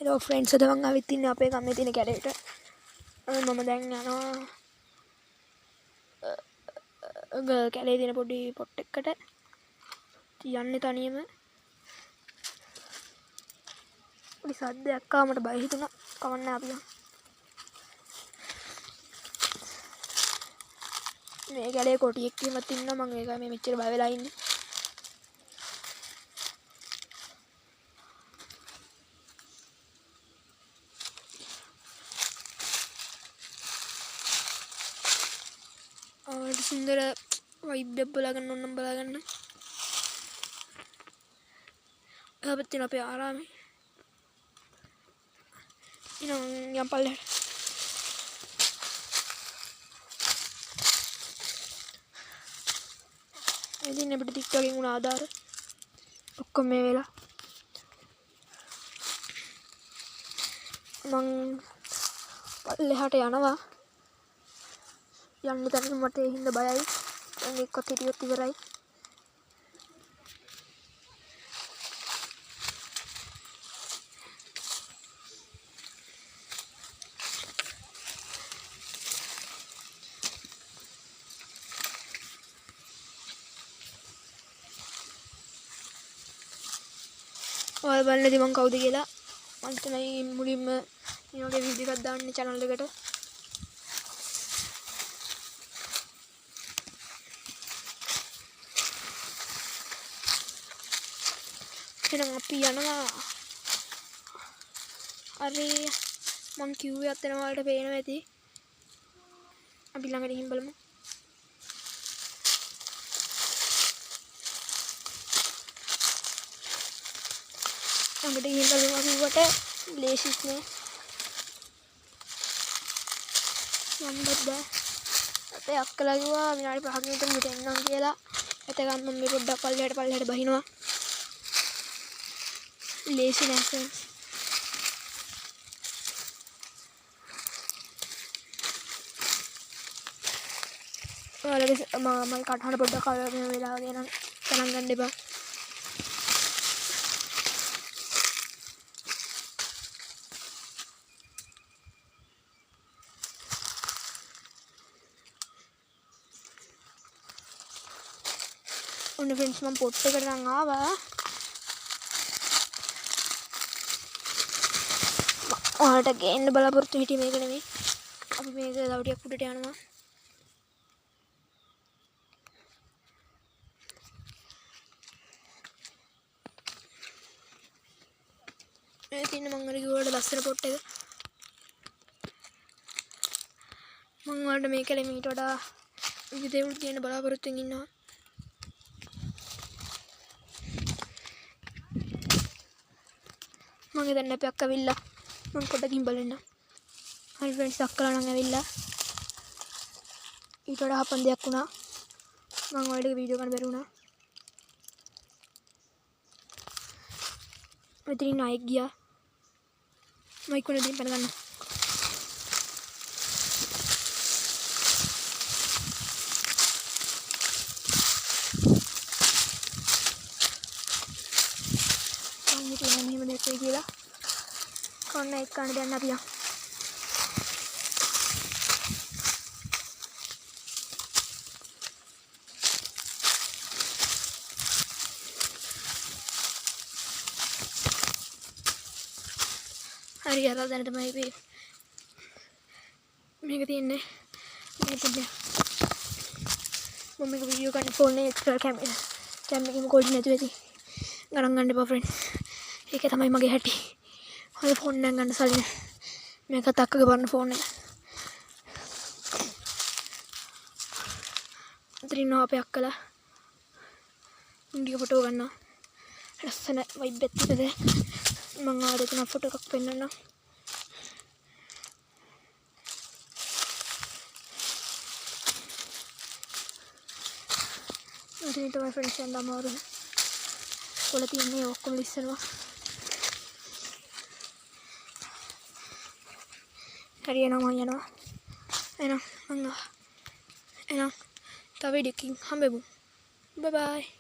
Hello friends අද මම ආවිත් ඉන්නේ අපේ ගමේ තියෙන කැලේට. මම දැන් යනවා කැලේ තියෙන පොඩි පොට් එකකට. යන්නේ තනියම. පොඩි සද්දයක් ආව මට බය හිතුණා. කවන්න අපි යමු. මේ කැලේ කොටියෙක් කිමත් ඉන්නවා මම ඒකයි මේ මෙච්චර බය වෙලා ඉන්නේ. सुंदर वाइब बलागन नम बलागन बच्चे पे आराम है यहाँ पल्ले ini berde TikTok yang una आधार ඔක්කොම මේ වෙලා මං පල්ලෙහාට යනවා යන්න තැනක මට ඒ හින්දා බයයි දැන් එක්කත් හිටියොත් ඉවරයි ඔය බලන්නදී මං කවුද කියලා මං තමයි මුලින්ම මේ වගේ වීඩියෝ එකක් දාන්නේ channel එකට එහෙනම් අපි යනවා අර මං කිව්වේ අතන වලට පේනවා ඇති අපි ළඟට ගිහින් බලමු ළඟට ගිහින් බලමු කිව්වට ලේසිත් නේ යන්නත් බෑ අපේ අක්කලා කිව්වා විනාඩි 5කින් විතර මෙතන එන්නම් කියලා එතකන් මම මේ පොඩ්ඩක් පල්ලෙහාට බහිනවා लेसी नෑ फ्रेंड्स ඔයාලගේ මම කටහඬ පොඩ්ඩක් අර මේ වෙලාවගේ නම් ගණන් ගන්න එපා ඔන්න फ्रेंड्स මම පොට් එකට නම් ආවා ඔයාලට ගේන්න බලාපොරොත්තු හිටියේ මේක නෙමෙයි. අපි මේක තව ටිකක් උඩට යනවා. මේ තියෙන මම අර කිව්වට ලස්සන පොට් එක. මම වලට මේක ළමීට වඩා විවිධ දේවල් ගේන්න බලාපොරොත්තුෙන් ඉන්නවා. මම දැන් අපේ අක්කා විල්ලා මම පොඩ්ඩකින් බලන්න. හරි ෆ්‍රෙන්ඩ්ස් අක්කලා නම් ඇවිල්ලා. ඊට වඩා හපන් දෙයක් වුණා. මම ඔයාලට වීඩියෝ ගන්න බැරි වුණා. මෙතනින් නායක ගියා. මයික් කොනේ දෙන්න පැන ගන්න. මම හිතුවා මෙහෙම දෙයක් වෙයි කියලා. ඔන්න එක් කන්න දැන් අපි යමු. හරි අර දැන් තමයි මේක තියෙන්නේ. මේක මම මේක වීඩියෝ ගන්න ෆෝන් එකේ එක්ස්ට්‍රා කැම් එකේම කෝඩ් නැතුව ඇති. ගණන් ගන්න එපා ෆ්‍රෙන්ඩ්. ඒක තමයි මගේ හැටි. ඔය ෆෝන් එක ගන්න සල්ලි නෑ. මේක තක්කගේ බලන ෆෝන් එක. අතරින් අපේ අක්කලා වීඩියෝ ෆොටෝ ගන්නවා. ලස්සන වයිබ් එකක් තිබෙද. මම ආයෙත් තුන ෆොටෝ එකක් පෙන්නන්නම්. ඉතින් තමයි ෆ්‍රෙන්ඩ්ස් යන්න අමාරු. කොළ තියන්නේ ඔක්කොම ලිස්සනවා. හරි එනවා මම යනවා. එහෙනම් තව වීඩියෝ එකකින් හම්බෙමු. බයි බයි.